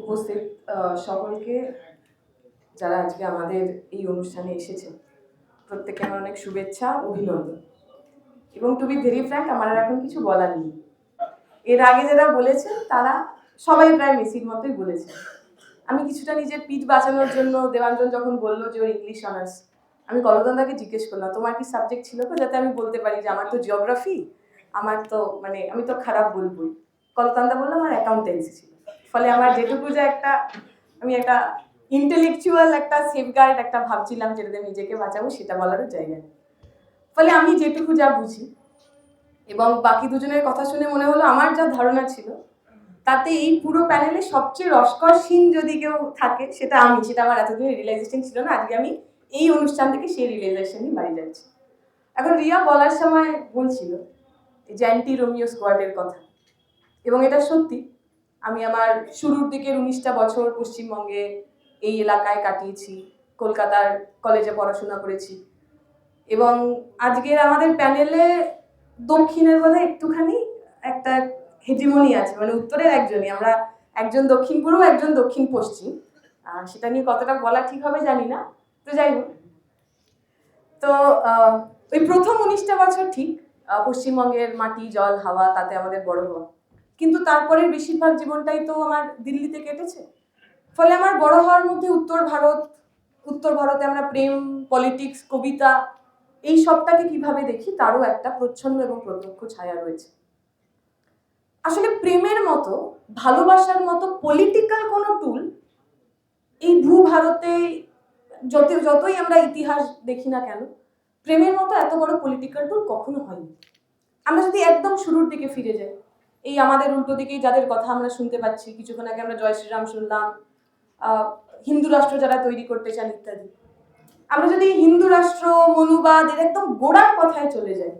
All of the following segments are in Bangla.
উপস্থিত সকলকে যারা আজকে আমাদের এই অনুষ্ঠানে এসেছেন প্রত্যেককে আমার অনেক শুভেচ্ছা, অভিনন্দন। এবং টু বি ভেরি ফ্র্যাঙ্ক, আমার আর এখন কিছু বলার নেই। এর আগে যারা বলেছেন তারা সবাই প্রায় মেসির মতোই বলেছেন। আমি কিছুটা নিজের পিঠ বাঁচানোর জন্য দেবাঞ্জন যখন বললো যে ওর ইংলিশ অনার্স, আমি কলতনদাকে জিজ্ঞেস করলাম তোমার কি সাবজেক্ট ছিল, তো যাতে আমি বলতে পারি যে আমার তো জিওগ্রাফি, আমার তো আমি তো খারাপ বলবই। কলতনদা বললো আমার অ্যাকাউন্টেন্সি ছিল। ফলে আমার যেটুকু যে আমি একটা ইন্টেলেকচুয়াল একটা সেফগার্ড একটা ভাবছিলাম যেটাতে নিজেকে বাঁচাবো, সেটা বলারও জায়গা নেই। ফলে আমি যেটুকু যা বুঝি এবং বাকি দুজনের কথা শুনে মনে হলো আমার যা ধারণা ছিল তাতে এই পুরো প্যানেলে সবচেয়ে রসকর সিন যদি কেউ থাকে সেটা আমার এতদিন রিয়েলাইজেশন ছিল না। আজকে আমি এই অনুষ্ঠান থেকে সেই রিয়েলাইজেশনই বাড়ি যাচ্ছি। এখন রিয়া বলার সময় বলছিল যে অ্যান্টি রোমিও স্কোয়াডের কথা, এবং এটা সত্যি। আমি আমার শুরুর দিকের 19টা বছর পশ্চিমবঙ্গে এই এলাকায় কাটিয়েছি, কলকাতার কলেজে পড়াশোনা করেছি, এবং আজকের আমাদের প্যানেলে দক্ষিণের বোধহয় একটুখানি একটা হেজিমনি আছে, উত্তরের একজনই আমরা, একজন দক্ষিণ পূর্ব, একজন দক্ষিণ পশ্চিম। সেটা নিয়ে কতটা বলা ঠিক হবে জানি না, তো যাই হোক। তো ওই প্রথম 19টা বছর ঠিক পশ্চিমবঙ্গের মাটি, জল, হাওয়া, তাতে আমাদের বড় হওয়া, কিন্তু তারপরের বেশিরভাগ জীবনটাই তো আমার দিল্লিতে কেটেছে। ফলে আমার বড় হওয়ার মধ্যে উত্তর ভারতে আমরা প্রেম, পলিটিক্স, কবিতা, এই সবটাকে কিভাবে দেখি তারও একটা প্রচ্ছন্ন এবং প্রত্যক্ষ ছায়া রয়েছে। আসলে প্রেমের মতো, ভালোবাসার মতো পলিটিক্যাল কোনো টুল এই ভারতে যতই আমরা ইতিহাস দেখি না কেন, প্রেমের মতো এত বড় পলিটিক্যাল টুল কখনো হয়নি। আমরা যদি একদম শুরুর দিকে ফিরে যাই, এই আমাদের উল্টো দিকেই যাদের কথা আমরা শুনতে পাচ্ছি, কিছুক্ষণ আগে আমরা জয় শ্রীরাম শুনলাম, হিন্দু রাষ্ট্র যারা তৈরি করতে চান ইত্যাদি। আমরা যদি হিন্দু রাষ্ট্র, মনুবাদ এর একদম গোড়ার কথায় চলে যাই,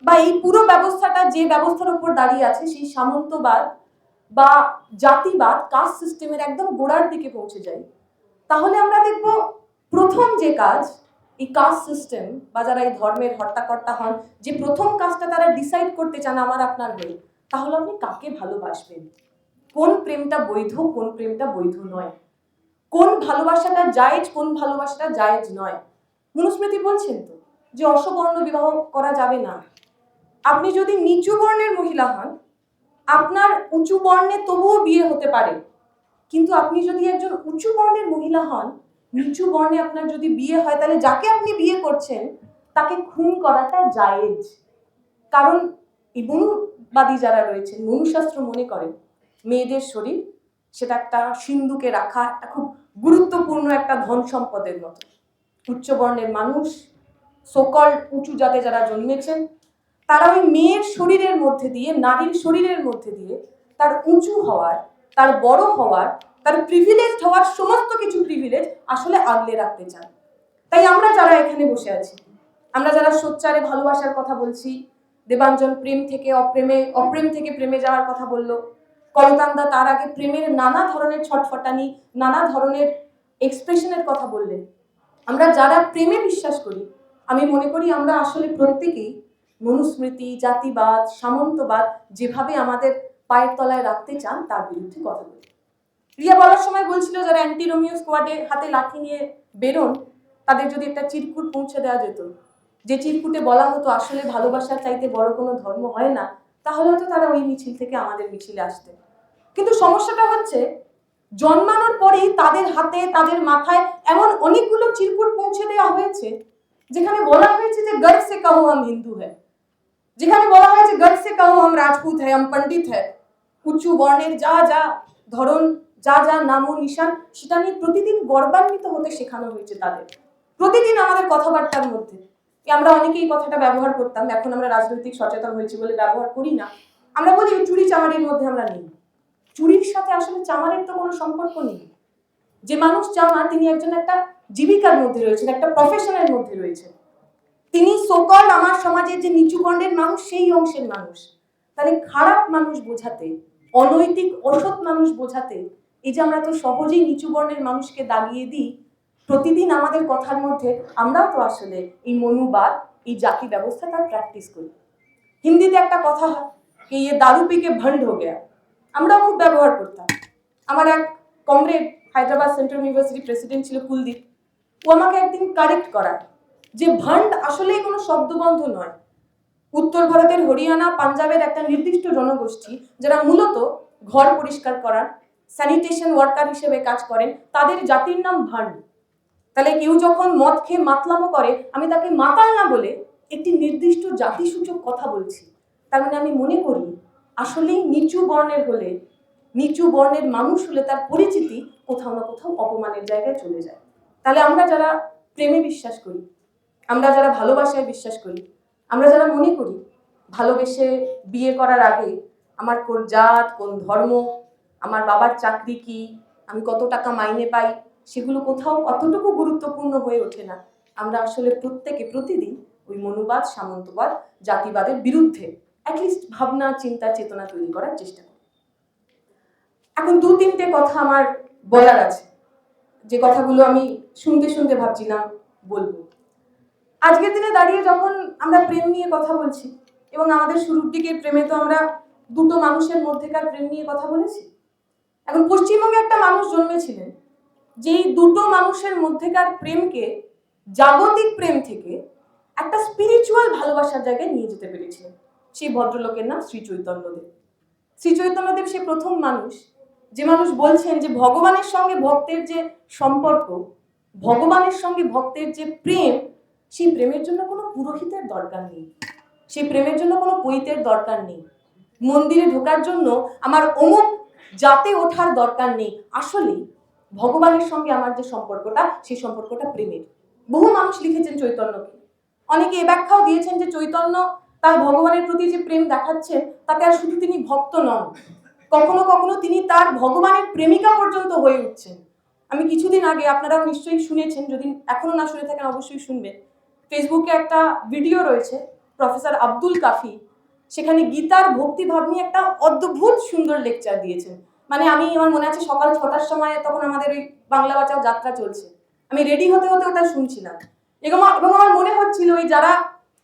বা এই পুরো ব্যবস্থাটা যে ব্যবস্থার উপর দাঁড়িয়ে আছে সেই সামন্তবাদ বা জাতিবাদ, কাস্ট সিস্টেমের একদম গোড়ার দিকে পৌঁছে যাই, তাহলে আমরা দেখব প্রথম যে কাজ এই কাস্ট সিস্টেম বা যারা এই ধর্মের হর্তাকর্তা হন, যে প্রথম কাজটা তারা ডিসাইড করতে চান আমার আপনার হয়ে, তাহলে আপনি কাকে ভালোবাসবেন, কোন প্রেমটা বৈধ, কোন প্রেমটা বৈধ নয়, কোন ভালোবাসাটা জায়েজ, কোন ভালোবাসাটা জায়েজ নয়। মনুস্মৃতি বলছেন তো যে অসবর্ণ বিবাহ করা যাবে না। আপনি যদি নিচু বর্ণের মহিলা হন, আপনার উঁচু বর্ণে তবুও বিয়ে হতে পারে, কিন্তু আপনি যদি একজন উঁচু বর্ণের মহিলা হন, নিচু বর্ণে আপনার যদি বিয়ে হয়, তাহলে যাকে আপনি বিয়ে করছেন তাকে খুন করাটা জায়েজ। কারণ এই মনুবাদী যারা রয়েছেন, মনুশাস্ত্র মনে করেন মেয়েদের শরীর সেটা একটা সিন্ধুকে রাখা একটা খুব গুরুত্বপূর্ণ একটা ধন সম্পদের মতো। উচ্চ বর্ণের মানুষ, সকল উঁচু জাতে যারা জন্মেছেন, তারা ওই মেয়ের শরীরের মধ্যে দিয়ে, নারীর শরীরের মধ্যে দিয়ে তার উঁচু হওয়ার, তার বড় হওয়ার, তার প্রিভিলেজ হওয়ার সমস্ত কিছু প্রিভিলেজ আসলে আগলে রাখতে চান। তাই আমরা যারা এখানে বসে আছি, আমরা যারা সোচ্চারে ভালোবাসার কথা বলছি, দেবাঞ্জন প্রেম থেকে অপ্রেমে, অপ্রেম থেকে প্রেমে যাওয়ার কথা বললো, কলতান্দা তার আগে প্রেমের নানা ধরনের ছটফটানি, নানা ধরনের এক্সপ্রেশনের কথা বললেন। আমরা যারা প্রেমে বিশ্বাস করি, আমি মনে করি আমরা আসলে প্রত্যেকেই মনুস্মৃতি, জাতিবাদ, সামন্তবাদ যেভাবে আমাদের পায়ের তলায় রাখতে চান তার বিরুদ্ধে কথা বলি। রিয়া বলার সময় বলছিল যারা অ্যান্টি রোমিও স্কোয়াডে হাতে লাঠি নিয়ে বেরোন, তাদের যদি একটা চিরকুট পৌঁছে দেওয়া যেত, যে চিরকুটে বলা হতো আসলে ভালোবাসার চাইতে বড় কোনো ধর্ম হয় না, তাহলে হয়তো তারা ওই মিছিল থেকে আমাদের মিছিলে আসতেন। কিন্তু সমস্যাটা হচ্ছে জন্মানোর পরেই তাদের হাতে, তাদের মাথায় এমন অনেকগুলো চিরকুট পৌঁছে দেওয়া হয়েছে যেখানে বলা হয়েছে যে গর্ব সে কহো হাম হিন্দু হ্যায়, যেখানে বলা হয়েছে গর্ব সে কহো হাম রাজপুত হ্যায়, হাম পণ্ডিত হ্যায়। উঁচু বর্ণের যা যা ধরন, যা যা নাম ও নিশান, সেটা নিয়ে প্রতিদিন গর্বান্বিত হতে শেখানো হয়েছে তাদের। প্রতিদিন আমাদের কথাবার্তার মধ্যে আমরা অনেকেই কথাটা ব্যবহার করতাম, এখন আমরা রাজনৈতিক সচেতন হয়েছি বলে ব্যবহার করি না। আমরা বলি চুরি চামারির মধ্যে আমরা নেই। চুরির সাথে আসলে চামারের তো কোনো সম্পর্ক নেই। যে মানুষ চামার, তিনি একজন একটা জীবিকার মধ্যে রয়েছেন, একটা প্রফেশনের মধ্যে রয়েছেন। তিনি সকল আমার সমাজের যে নিচু বর্ণের মানুষ, সেই অংশের মানুষ। তাহলে খারাপ মানুষ বোঝাতে, অনৈতিক অসৎ মানুষ বোঝাতে, এই যে আমরা তো সহজেই নিচু বর্ণের মানুষকে দাগিয়ে দিই, প্রতিদিন আমাদের কথার মধ্যে আমরাও তো আসলে এই মনুবাদ, এই জাতি ব্যবস্থা তার প্র্যাকটিস করি। হিন্দিতে একটা কথা হয়, ইয়ে দারু পি কে ভন্ড হো গেয়া, আমরাও খুব ব্যবহার করতাম। আমার এক comrade Hyderabad central university president ছিল কুলদীপ, ও আমাকে একদিন কারেক্ট করায় যে ভান্ড আসলেই কোনো শব্দবন্ধ নয়। উত্তর ভারতের হরিয়ানা, পাঞ্জাবের একটা নির্দিষ্ট জনগোষ্ঠী যারা মূলত ঘর পরিষ্কার করার স্যানিটেশন ওয়ার্কার হিসেবে কাজ করেন, তাদের জাতির নাম ভান্ড। তাহলে কেউ যখন মদ খেয়ে মাতলামো করে, আমি তাকে মাতাল না বলে একটি নির্দিষ্ট জাতিসূচক কথা বলছি। তার মানে আমি মনে করি আসলেই নিচু বর্ণের হলে, নিচু বর্ণের মানুষ হলে তার পরিচিতি কোথাও না কোথাও অপমানের জায়গায় চলে যায়। তাহলে আমরা যারা প্রেমে বিশ্বাস করি, আমরা যারা ভালোবাসায় বিশ্বাস করি, আমরা যারা মনে করি ভালোবেসে বিয়ে করার আগে আমার কোন জাত, কোন ধর্ম, আমার বাবার চাকরি কি, আমি কত টাকা মাইনে পাই, সেগুলো কোথাও অতটুকু গুরুত্বপূর্ণ হয়ে ওঠে না। আমরা আসলে প্রত্যেকে প্রতিদিন ওই মনুবাদ, সামন্তবাদ, জাতিবাদের বিরুদ্ধে অ্যাটলিস্ট ভাবনা, চিন্তা, চেতনা তৈরি করার চেষ্টা করি। এখন 2-3টে কথা আমার বলার আছে, যে কথাগুলো আমি শুনতে শুনতে ভাবছিলাম বলবো। আজকের দিনে দাঁড়িয়ে যখন আমরা প্রেম নিয়ে কথা বলছি, এবং আমাদের শুরুর দিকের প্রেমে তো আমরা দুটো মানুষের মধ্যেকার প্রেম নিয়ে কথা বলেছি। এখন পশ্চিমবঙ্গে একটা মানুষ জন্মেছিলেন যেই দুটো মানুষের মধ্যেকার প্রেমকে জাগতিক প্রেম থেকে একটা স্পিরিচুয়াল ভালোবাসার জায়গায় নিয়ে যেতে পেরেছিলেন। সেই ভদ্রলোকের নাম শ্রী চৈতন্যদেব। শ্রী চৈতন্যদেব সে প্রথম মানুষ যে মানুষ বলছেন যে ভগবানের সঙ্গে ভক্তের যে সম্পর্ক, ভগবানের সঙ্গে ভক্তের যে প্রেম, সেই প্রেমের জন্য কোনো পুরোহিতের দরকার নেই, সেই প্রেমের জন্য কোনো পৈতের দরকার নেই, মন্দিরে ঢোকার জন্য আমার অমুক জাতে ওঠার দরকার নেই। আসলেই ভগবানের সঙ্গে আমার যে সম্পর্কটা, সেই সম্পর্কটা প্রেমের। বহু মানুষ লিখেছেন চৈতন্যকে, অনেকে এ ব্যাখ্যাও দিয়েছেন যে চৈতন্য তার ভগবানের প্রতি যে প্রেম দেখাচ্ছেন, তাতে আর শুধু তিনি ভক্ত নন, কখনো কখনো তিনি তার ভগবানের প্রেমিকা পর্যন্ত হয়ে উঠছেন। আমি কিছুদিন আগে, আপনারাও নিশ্চয়ই শুনেছেন, যদি এখনো না শুনে থাকেন অবশ্যই শুনবেন, ফেসবুকে একটা ভিডিও রয়েছে প্রফেসর আব্দুল কাফি, সেখানে গীতার ভক্তিভাব নিয়ে একটা অদ্ভুত সুন্দর লেকচার দিয়েছেন। মানে আমার মনে আছে সকাল 6টার সময়, তখন আমাদের ওই বাংলা বাঁচাও যাত্রা চলছে, আমি রেডি হতে হতে ওটা শুনছিলাম, এবং আমার মনে হচ্ছিল ওই যারা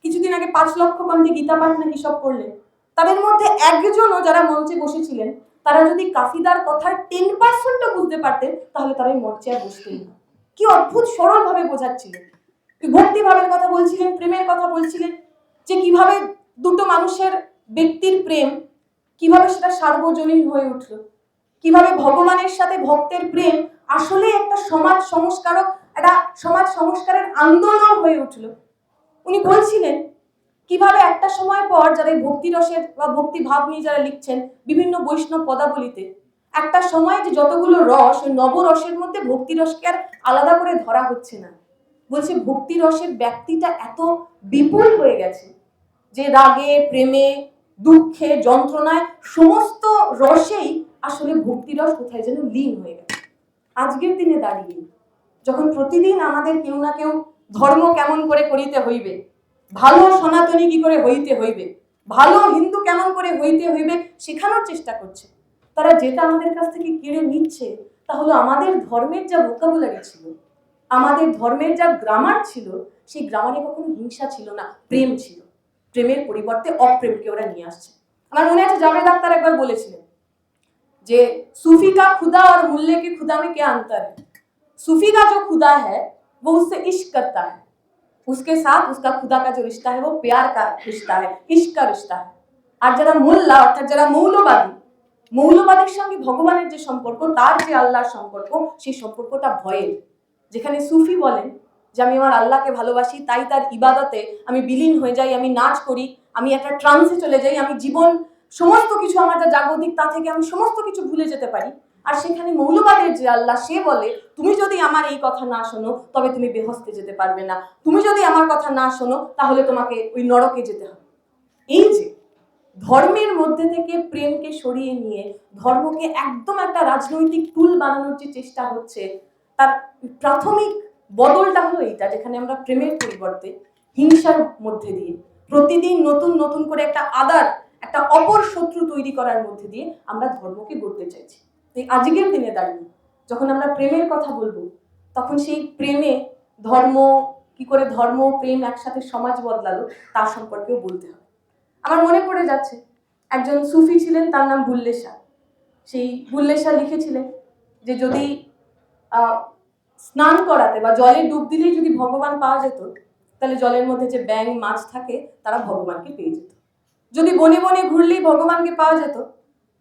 কিছুদিন আগে 5 লক্ষ কণ্ঠে গীতা পাঠ নাকি সব করলেন, তাদের মধ্যে একজনও যারা মঞ্চে বসেছিলেন, তারা যদি কাফিদার কথার 10%ও বুঝতে পারতেন, তাহলে তারা এই মঞ্চে আর বসতেন না। কি অদ্ভুত সরল ভাবে বোঝাচ্ছিলেন, ভক্তিভাবের কথা বলছিলেন, প্রেমের কথা বলছিলেন, যে কিভাবে দুটো মানুষের ব্যক্তির প্রেম কিভাবে সেটা সার্বজনীন হয়ে উঠল, কিভাবে ভগবানের সাথে ভক্তের প্রেম আসলে একটা সমাজ সংস্কারক, একটা সমাজ সংস্কারের আন্দোলন হয়ে উঠল। উনি বলছিলেন কিভাবে একটা সময় পর যারা ভক্তি রসের বা ভক্তি ভাব নিয়ে যারা লিখছেন বিভিন্ন বৈষ্ণব পদাবলিতে, একটা সময় যে যতগুলো রস, ওই নবরসের মধ্যে ভক্তি রসকে আর আলাদা করে ধরা হচ্ছে না। বলছে ভক্তি রসের ব্যক্তিটা এত বিপুল হয়ে গেছে যে রাগে, প্রেমে, দুঃখে, যন্ত্রণায় সমস্ত রসেই আসলে ভক্তিরস কোথায় যেন লীন হয়ে গেছে। আজকের দিনে দাঁড়িয়ে যখন প্রতিদিন আমাদের কেউ না কেউ ধর্ম কেমন করে করিতে হইবে, ভালো সনাতনী কি করে হইতে হইবে, ভালো হিন্দু কেমন করে হইতে হইবে শেখানোর চেষ্টা করছে, তারা যেটা আমাদের কাছ থেকে কেড়ে নিচ্ছে তা হলো আমাদের ধর্মের যা ভোকাবুলারি ছিল, আমাদের ধর্মের যা গ্রামার ছিল, সেই গ্রামারে কখনো হিংসা ছিল না, প্রেম ছিল। প্রেমের পরিবর্তে অপ্রেমকে ওরা নিয়ে আসছে। আমার মনে আছে জাভেদ আখতার একবার বলেছিলেন যে सूफी का खुदा और मुल्ले के खुदा में क्या अंतर है। सूफी का जो खुदा है वो उससे इश्क करता है, उसके साथ उसका खुदा का जो रिश्ता है वो प्यार का रिश्ता है, इश्क का रिश्ता है। আর যারা মোল্লা অর্থাৎ যারা মৌলবাদী, মৌলবাদের সঙ্গে ভগবানের যে সম্পর্ক, তার যে আল্লাহর সম্পর্ক, সেই সম্পর্কটা ভয়ের। যেখানে সুফি বলেন যে আমি আমার আল্লাহকে ভালোবাসি, তাই তার ইবাদতে আমি বিলীন হয়ে যাই, আমি নাচ করি, আমি একটা ট্রান্সে চলে যাই, আমি জীবন সমস্ত কিছু আমার যা জাগতিক তা থেকে আমি সমস্ত কিছু ভুলে যেতে পারি। আর সেখানে মৌলবাদের যে আল্লাহ, সে বলে তুমি যদি আমার এই কথা না শোনো তবে তুমি বেহেশতে যেতে পারবে না, তুমি যদি আমার কথা না শোনো তাহলে তোমাকে ওই নরকে যেতে হবে। এই যে ধর্মের মধ্যে থেকে প্রেমকে সরিয়ে নিয়ে ধর্মকে একদম একটা রাজনৈতিক টুল বানানোর যে চেষ্টা হচ্ছে, তার প্রাথমিক বদলটা হলো এইটা, যেখানে আমরা প্রেমের পরিবর্তে হিংসার মধ্যে দিয়ে প্রতিদিন নতুন নতুন করে একটা অপর শত্রু তৈরি করার মধ্যে দিয়ে আমরা ধর্মকে গড়তে চাইছি। তাই আজকের দিনে দাঁড়িয়ে যখন আমরা প্রেমের কথা বলবো, তখন সেই প্রেমে ধর্ম কি করে, ধর্ম প্রেম একসাথে সমাজ বদলালো, তার সম্পর্কেও বলতে হবে। আমার মনে পড়ে যাচ্ছে একজন সুফি ছিলেন, তার নাম বুল্লে শাহ। সেই বুল্লে শাহ লিখেছিলেন যে যদি স্নান করাতে বা জলে ডুব দিলেই যদি ভগবান পাওয়া যেত, তাহলে জলের মধ্যে যে ব্যাঙ মাছ থাকে তারা ভগবানকে পেয়ে যেত। যদি বনে বনে ঘুরলেই ভগবানকে পাওয়া যেত,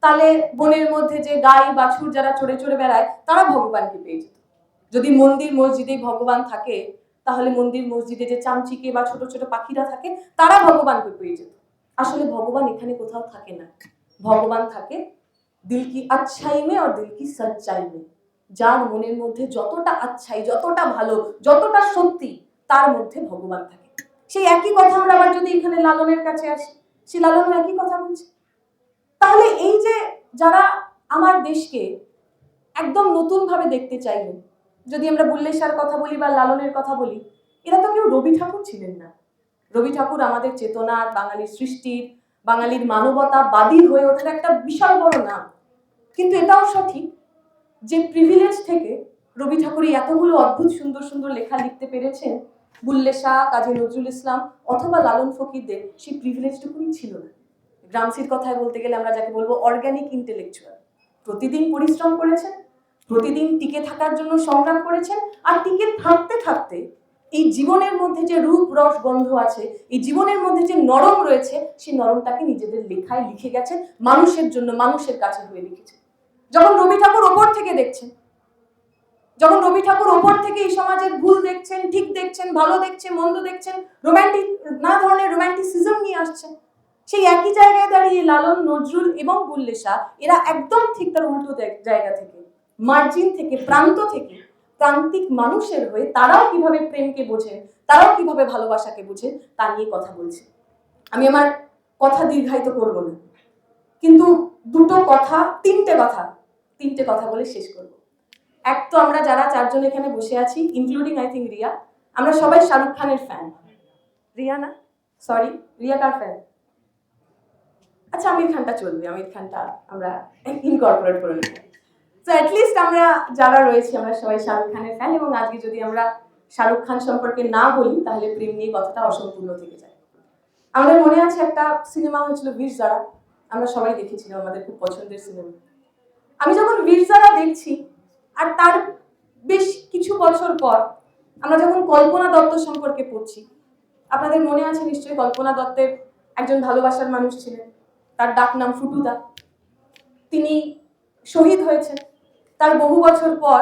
তাহলে বনের মধ্যে যে গাই বাছুর যারা চড়ে চড়ে বেড়ায় তারা ভগবানকে পেয়ে যেত। যদি মন্দির মসজিদে ভগবান থাকে, তাহলে মন্দির মসজিদে যে চামচিকে বা ছোট ছোট পাখিরা থাকে তারা ভগবানকে পেয়ে যেত। আসলে ভগবান এখানে কোথাও থাকে না, ভগবান থাকে দিল কি আচ্ছাই মে আর দিল কি সচ্চাই মে। যার মনের মধ্যে যতটা আচ্ছাই, যতটা ভালো, যতটা সত্যি, তার মধ্যে ভগবান থাকে। সেই একই কথা আমরা আবার যদি এখানে লালনের কাছে আসি, সে লালন একই কথা বলছে। তাহলে এই যে যারা আমার দেশকে একদম নতুন ভাবে দেখতে চাইলেন, যদি আমরা বুল্লে শাহর কথা বলি বা লালনের কথা বলি, এরা তো কেউ রবি ঠাকুর ছিলেন না। রবি ঠাকুর আমাদের চেতনার, বাঙালির সৃষ্টির, বাঙালির মানবতাবাদী হয়ে ওঠার একটা বিশাল বড় নাম। কিন্তু এটাও সঠিক যে প্রিভিলেজ থেকে রবি ঠাকুর এতগুলো অদ্ভুত সুন্দর সুন্দর লেখা লিখতে পেরেছেন, বুল্লে শাহ, কাজী নজরুল ইসলাম অথবা লালন ফকিরদের সেই প্রিভিলেজটুকুই ছিল না। গ্রামসির কথায় বলতে গেলে আমরা যাকে বলবো অর্গানিক ইন্টেলেকচুয়াল। প্রতিদিন পরিশ্রম করেছেন, প্রতিদিন টিকে থাকার জন্য সংগ্রাম করেছেন, আর টিকে থাকতে থাকতে এই জীবনের মধ্যে যে রূপ রস গন্ধ আছে, এই জীবনের মধ্যে যে নরম রয়েছে, সেই নরমটাকে নিজেদের লেখায় লিখে গেছেন, মানুষের জন্য, মানুষের কাছে হয়ে লিখেছেন। যখন রবি ঠাকুর ওপর থেকে দেখছেন, যখন রবি ঠাকুর ওপর থেকে এই সমাজের ভুল দেখছেন, ঠিক দেখছেন, ভালো দেখছেন, মন্দ দেখছেন, রোম্যান্টিক নানা ধরনের রোম্যান্টিসিজম নিয়ে আসছেন, সেই একই জায়গায় দাঁড়িয়ে লালন, নজরুল এবং বুল্লে শাহ এরা একদম ঠিক তার উল্টো জায়গা থেকে, মার্জিন থেকে, প্রান্ত থেকে, প্রান্তিক মানুষের হয়ে তারাও কিভাবে প্রেমকে বোঝেন, তারাও কিভাবে ভালোবাসাকে বোঝেন, তা নিয়ে কথা বলছে। আমি আমার কথা দীর্ঘায়িত করব না, কিন্তু তিনটে কথা বলে শেষ করব। এক তো আমরা যারা চারজন এখানে বসে আছি, ইনক্লুডিং আই থিঙ্ক রিয়া, আমরা সবাই শাহরুখ খানের ফ্যান। রিয়া না, সরি, রিয়া কার ফ্যান? আচ্ছা, আমির খানটা চলবে, আমির খানটা আমরা ইনকর্পোরেট করে নেব। তো অ্যাটলিস্ট আমরা যারা রয়েছি আমরা সবাই শাহরুখ খানের ফ্যান, এবং আজকে যদি আমরা শাহরুখ খান সম্পর্কে না বলি তাহলে প্রেম নিয়ে কথাটা অসম্পূর্ণ থেকে যায়। আমাদের মনে আছে একটা সিনেমা হয়েছিল বীর জারা, আমরা সবাই দেখেছিলাম, আমাদের খুব পছন্দের সিনেমা। আমি যখন বীর জারা দেখছি, আর তার বেশ কিছু বছর পর আমরা যখন কল্পনা দত্ত সম্পর্কে পড়ছি, আপনাদের মনে আছে নিশ্চয়ই কল্পনা দত্তের একজন ভালোবাসার মানুষ ছিলেন, তার ডাক নাম ফুটুদা। তিনি শহীদ হয়েছেন। তার বহু বছর পর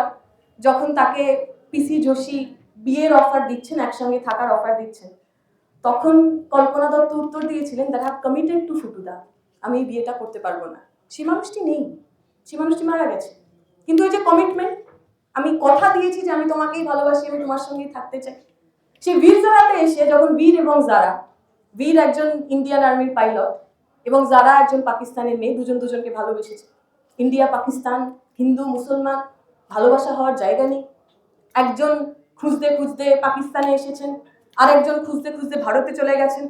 যখন তাকে পিসি যোশী বিয়ের অফার দিচ্ছেন, একসঙ্গে থাকার অফার দিচ্ছেন, তখন কল্পনা দত্ত উত্তর দিয়েছিলেন, দ্যাট হ্যাভ কমিটেড টু ফুটুদা, আমি এই বিয়েটা করতে পারবো না। সেই মানুষটি নেই, সেই মানুষটি মারা গেছে। কিন্তু এই যে কমিটমেন্ট, আমি কথা দিয়েছি যে আমি তোমাকেই ভালোবাসি, আমি তোমার সঙ্গেই থাকতে চাই, সেই বীর জারাতে এসে যখন বীর এবং জারা, বীর একজন ইন্ডিয়ান আর্মির পাইলট এবং জারা একজন পাকিস্তানের মেয়ে, দুজন দুজনকে ভালোবেসেছে। ইন্ডিয়া পাকিস্তান, হিন্দু মুসলমান, ভালোবাসা হওয়ার জায়গা নেই। একজন খুঁজতে খুঁজতে পাকিস্তানে এসেছেন, আর একজন খুঁজতে খুঁজতে ভারতে চলে গেছেন।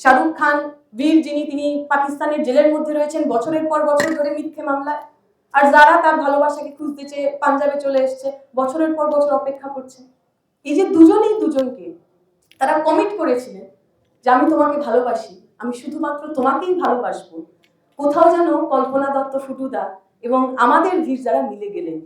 শাহরুখ খান বীর যিনি, তিনি পাকিস্তানের জেলের মধ্যে রয়েছেন বছরের পর বছর ধরে মিথ্যে মামলায়, আর যারা তার ভালোবাসাকে খুঁজতে চেয়ে পাঞ্জাবে চলে এসছে, বছরের পর বছর অপেক্ষা করছে। এই যে দুজনেই দুজনকে তারা কমিট করেছিলেন যে আমি তোমাকে ভালোবাসি, আমি শুধুমাত্র তোমাকেই ভালোবাসবো, কোথাও যেন কল্পনা দত্ত ফুটুদা এবং আমাদের বীর যারা মিলে গেলেন।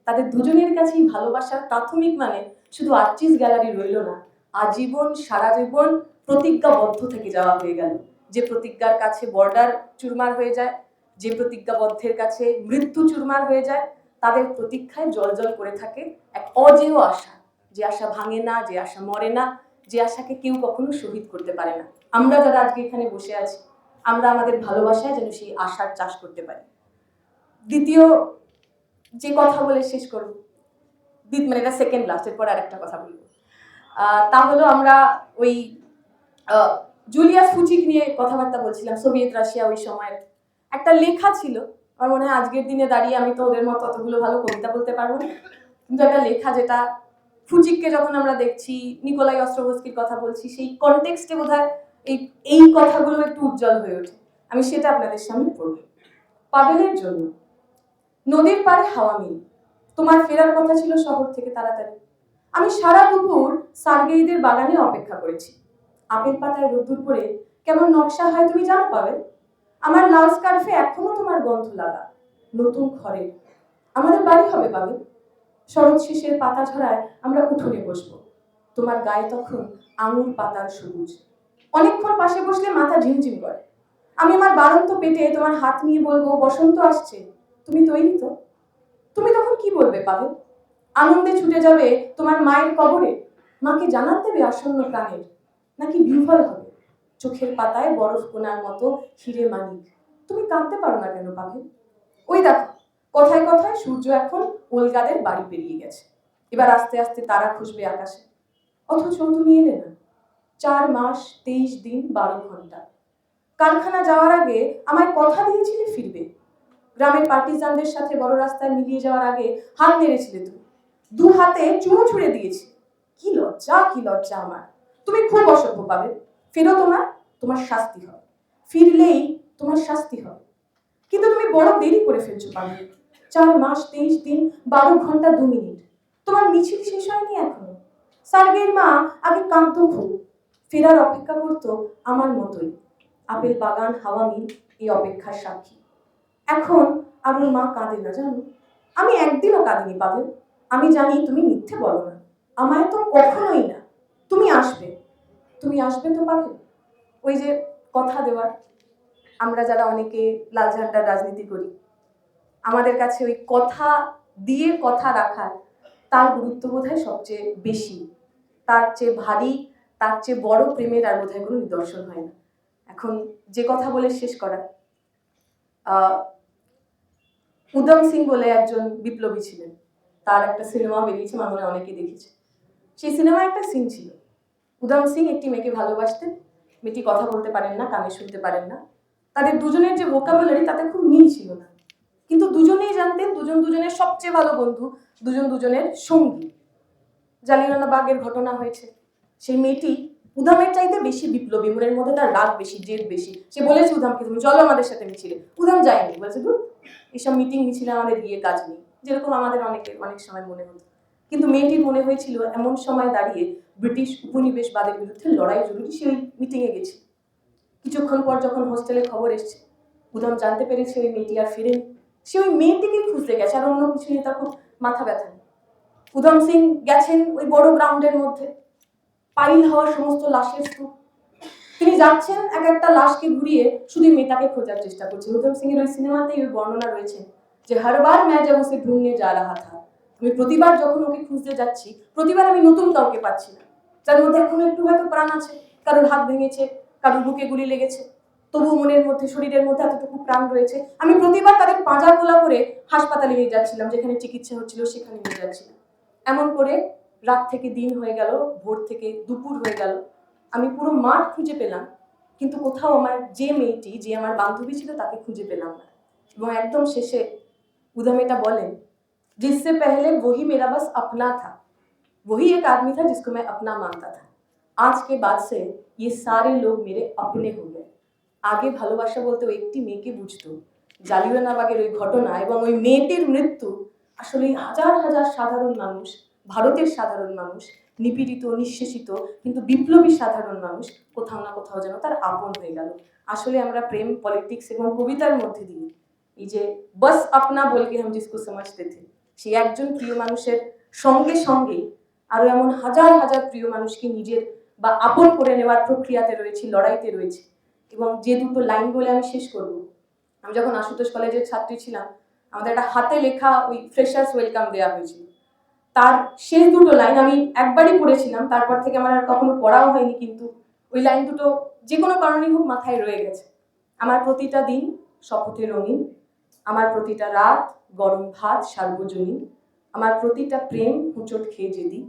তাদের দুজনের কাছেই ভালোবাসার প্রাথমিক মানে শুধু আর্চিস গ্যালারি রইল না, আজীবন সারা জীবন প্রতিজ্ঞাবদ্ধ থেকে যাওয়া হয়ে গেল। যে প্রতিজ্ঞার কাছে বর্ডার চুরমার হয়ে যায়, যে প্রতিজ্ঞাবদ্ধের কাছে মৃত্যু চুরমার হয়ে যায়, তাদের প্রতীক্ষায় জল করে থাকে এক অজেয় আশা, যে আশা ভাঙে না, যে আশা মরে না, যে আশাকে কেউ কখনো শহীদ করতে পারে না। আমরা যারা আজকে এখানে বসে আছি, আমরা আমাদের ভালোবাসায় যেন সেই আশার চাষ করতে পারি। দ্বিতীয় যে কথা বলে শেষ করবো, মানে এটা সেকেন্ড লাস্ট, এরপর আরেকটা কথা বলবো, তা হলো আমরা ওই জুলিয়াস ফুচিক নিয়ে কথাবার্তা বলছিলাম, সোভিয়েত রাশিয়া ওই সময়ের একটা লেখা ছিল। আমার মনে হয় আজকের দিনে দাঁড়িয়ে আমি তো ওদের মতো অতগুলো ভালো কবিতা বলতে পারবো না, কিন্তু একটা লেখা যেটা ফুচিককে যখন আমরা দেখছি, নিকোলাই অস্ট্রোভস্কির কথা বলছি, সেই কনটেক্সটে বোধহয় এই কথাগুলো একটু উজ্জ্বল হয়ে ওঠে। আমি সেটা আপনাদের সামনে পড়ব। পাভেলের জন্য। নদীর পাড়ে হাওয়া মিল, তোমার ফেরার কথা ছিল শহর থেকে তাড়াতাড়ি। আমি সারা দুপুর সার্গেইদের বাগানে অপেক্ষা করেছি। আপেল পাতায় রোদ্দুর পড়ে কেমন নকশা হয় তুমি জানো পাবেল? আমার লাল স্কার্ফে এখনো তোমার গন্ধ লাগা, নতুন ঘরে। আমাদের বাড়ি হবে পাবে, শরৎ শেষের পাতা ঝরায় আমরা উঠোনে বসবো, তোমার গায়ে তখন আঙুর পাতার সবুজ। অনেকক্ষণ পাশে বসলে মাথা ঝিমঝিম করে। আমি আমার বাড়ন্ত পেটে তোমার হাত নিয়ে বলবো বসন্ত আসছে, তুমি তৈরি তো? তুমি তখন কি বলবে পাবে? আনন্দে ছুটে যাবে তোমার মায়ের কবরে, মাকে জানান দেবে আসন্ন প্রাণের, নাকি বিহ্বল হবে চোখের পাতায় বরফ কোনার মতো হিরে মানিক? তুমি কাঁদতে পারো না কেন পাবে? ওই দেখো, কথায় কথায় সূর্য এখন কলকাতার বাড়ি পেরিয়ে গেছে, এবার আস্তে আস্তে তারা খুঁজবে আকাশে। অথচ তুমি এলে না। 4 মাস 23 দিন 12 ঘন্টা। কারখানা যাওয়ার আগে আমায় কথা দিয়েছিলে ফিরবে, গ্রামের পার্টিজানদের সাথে বড় রাস্তায় মিলিয়ে যাওয়ার আগে হাত নেড়েছিলে তুমি, 2 হাতে চুমু ছুড়ে দিয়েছি। কি লজ্জা, কি লজ্জা আমার! তুমি খুব অসভ্য পাবে। ফেরো তোমার, তোমার শাস্তি হবে। ফিরলেই তোমার শাস্তি হবে। কিন্তু তুমি বড় দেরি করে ফেলছো পাবে। 4 মাস 23 দিন 12 ঘন্টা 2 মিনিট। তোমার মিছিল শেষ হয়নি এখনো। সার্গের মা আগে কাঁদতো খুব, ফেরার অপেক্ষা করতো আমার মতোই। আপেল বাগান হাওয়া মিল এই অপেক্ষার সাক্ষী। এখন আর ওর মা কাঁদে না জানো। আমি একদিনও কাঁদিনি পাবে। আমি জানি তুমি মিথ্যে বলো না, আমায় তো কখনোই না। তুমি আসবে, তুমি আসবে তো পাবে। ওই যে কথা দেওয়ার, আমরা যারা অনেকে লাল ঝান্ডার রাজনীতি করি, আমাদের কাছে ওই কথা দিয়ে কথা রাখার তার গুরুত্ব বোধহয় সবচেয়ে বেশি। তার চেয়ে ভারী, তার চেয়ে বড় প্রেমের আর বোধহয় কোনো নিদর্শন হয় না। এখন যে কথা বলে শেষ করা, উধম সিং বলে একজন বিপ্লবী ছিলেন, তার একটা সিনেমা বেরিয়েছে, আমার মনে অনেকে দেখেছে। সেই সিনেমায় একটা সিন ছিল, উধম সিং একটি মেয়েকে ভালোবাসতেন, মেয়েটি কথা বলতে পারেন না, কানে শুনতে পারেন না। তাদের দুজনের যে ভোকাবুলারি তাতে খুব মিল ছিল না, কিন্তু দুজনেই জানতেন দুজন দুজনের সবচেয়ে ভালো বন্ধু, দুজন দুজনের সঙ্গী। জালিয়ানওয়ালাবাগের ঘটনা হয়েছে, সেই মেয়েটি উধামের চাইতে বেশি বিপ্লবী, মনের মধ্যে তার রাগ বেশি, জেদ বেশি। সে বলেছে উধামকে তুমি চলো আমাদের সাথে মিছিলে, উধাম যায়নি, বলেছে ধুর এইসব মিটিং মিছিলে আমাদের গিয়ে কাজ নেই, যেরকম আমাদের অনেক সময় মনে হতো। কিন্তু মেয়েটির মনে হয়েছিল এমন সময় দাঁড়িয়ে ব্রিটিশ উপনিবেশবাদের বিরুদ্ধে লড়াই জরুরি, সে ওই মিটিংয়ে গেছে। কিছুক্ষণ পর যখন হোস্টেলে খবর এসছে, উধাম জানতে পেরেছে ওই মেয়েটি আর ফিরেনি। সে ওই মেয়েটিকেই খুঁজতে গেছে, আর অন্য কিছু নিয়ে তার খুব মাথা ব্যথা নেই। উধম সিং গেছেন ওই বড় গ্রাউন্ডের মধ্যে, পাইল হওয়া সমস্ত লাশের স্তূপ। তিনি যাচ্ছেন এক একটা লাশকে ঘুরিয়ে শুধু মেয়েটাকে খোঁজার চেষ্টা করছেন। উধম সিং এর ওই সিনেমাতেই ওই বর্ণনা রয়েছে যে হরবার मैं जब उसे ढूंढने जा रहा था, আমি প্রতিবার যখন ওকে খুঁজতে যাচ্ছি, প্রতিবার আমি নতুন কাউকে পাচ্ছি না, যার মধ্যে এখনো একটু হয়তো প্রাণ আছে। কারোর হাত ভেঙেছে, কারোর বুকে গুলি লেগেছে, তবু মনের মধ্যে শরীরের মধ্যে এতটুকু প্রাণ রয়েছে। আমি প্রতিবার তাদের পাঁজা খোলা করে হাসপাতালে নিয়ে যাচ্ছিলাম, যেখানে চিকিৎসা হচ্ছিল সেখানে নিয়ে যাচ্ছিলাম। এমন করে রাত থেকে দিন হয়ে গেল, ভোর থেকে দুপুর হয়ে গেল, আমি পুরো মাঠ খুঁজে পেলাম, কিন্তু কোথাও আমার যে মেয়েটি, যে আমার বান্ধবী ছিল, তাকে খুঁজে পেলাম না। এবং একদম শেষে উধাম এটা বলেন, जिससे पहले वही मेरा बस अपना था, वही एक आदमी था जिसको मैं अपना मानता था, आज के बाद से ये सारे लोग मेरे अपने हो गए। আগে ভালোবাসা বলতে ওই একটি মেয়েকে বুঝতো। জালিয়ানওয়ালাবাগের ওই ঘটনা এবং ওই মেয়েটির মৃত্যু আসলে হাজার হাজার সাধারণ মানুষ, ভারতের সাধারণ মানুষ, নিপীড়িত নিঃশেষিত কিন্তু বিপ্লবী সাধারণ মানুষ কোথাও না কোথাও যেন তার আপন হয়ে গেল। আসলে আমরা প্রেম, পলিটিক্স এবং কবিতার মধ্যে দিয়ে এই যে বস আপনা বলকে হাম জিসকো সমঝতে থে, সেই একজন প্রিয় মানুষের সঙ্গে সঙ্গেই আরো এমন হাজার হাজার প্রিয় মানুষকে নিজের বা আপন করে নেওয়ার প্রক্রিয়াতে রয়েছে, লড়াইতে রয়েছে। এবং যে দুটো লাইন বলে আমি শেষ করব, আমি যখন আশুতোষ কলেজের ছাত্রী ছিলাম, আমাদের একটা হাতে লেখা ওই ফ্রেশার্স ওয়েলকাম দেওয়া হয়েছিল। তার শেষ দুটো লাইন আমি একবারই পড়েছিলাম, তারপর থেকে আমার আর কখনো পড়াও হয়নি, কিন্তু ওই লাইন দুটো যে কোনো কারণেই হোক মাথায় রয়ে গেছে। আমার প্রতিটা দিন শপথে রঙিন, আমার প্রতিটা রাত গরম ভাত সার্বজনীন, আমার প্রতিটা প্রেম হুঁচট খেয়ে যেদি,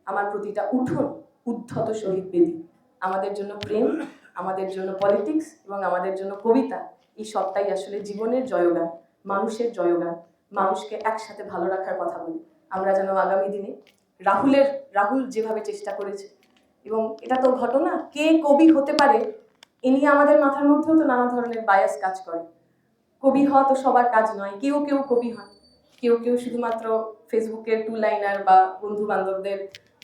আমার প্রতিটা উঠোন উদ্ধত শহীদ বেদি। আমাদের জন্য প্রেম, আমাদের জন্য পলিটিক্স এবং আমাদের জন্য কবিতা, এই সবটাই আসলে জীবনের জয়গান, মানুষের জয়গান। মানুষকে একসাথে ভালো রাখার কথা বলি। আমরা যেন আগামী দিনে রাহুল যেভাবে চেষ্টা করেছে, এবং এটা তো ঘটনা, কে কবি হতে পারে এ নিয়ে আমাদের মাথার মধ্যেও তো নানা ধরনের বায়াস কাজ করে। কবি হওয়া তো সবার কাজ নয়, কেউ কেউ কবি হন, কেউ কেউ শুধুমাত্র ফেসবুকের 2 লাইনার বা বন্ধু বান্ধবদের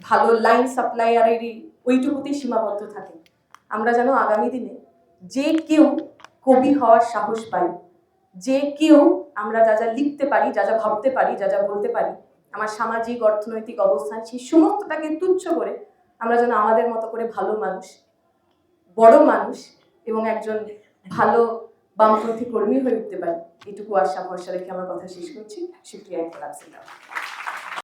ভালো লাইন সাপ্লায়ারেরই ওইটুকুতেই সীমাবদ্ধ থাকে। আমরা যেন আগামী দিনে যে কেউ কবি হওয়ার সাহস পাই, যে কেউ আমরা যা যা লিখতে পারি, যা যা ভাবতে পারি, যা যা বলতে পারি, আমার সামাজিক অর্থনৈতিক অবস্থান, সেই সমস্তটাকে তুচ্ছ করে আমরা যেন আমাদের মতো করে ভালো মানুষ, বড় মানুষ এবং একজন ভালো বামপন্থী কর্মী হয়ে উঠতে পারি, এটুকু আশা ভরসা রেখে আমার কথা শেষ করছি। শুক্রিয়া।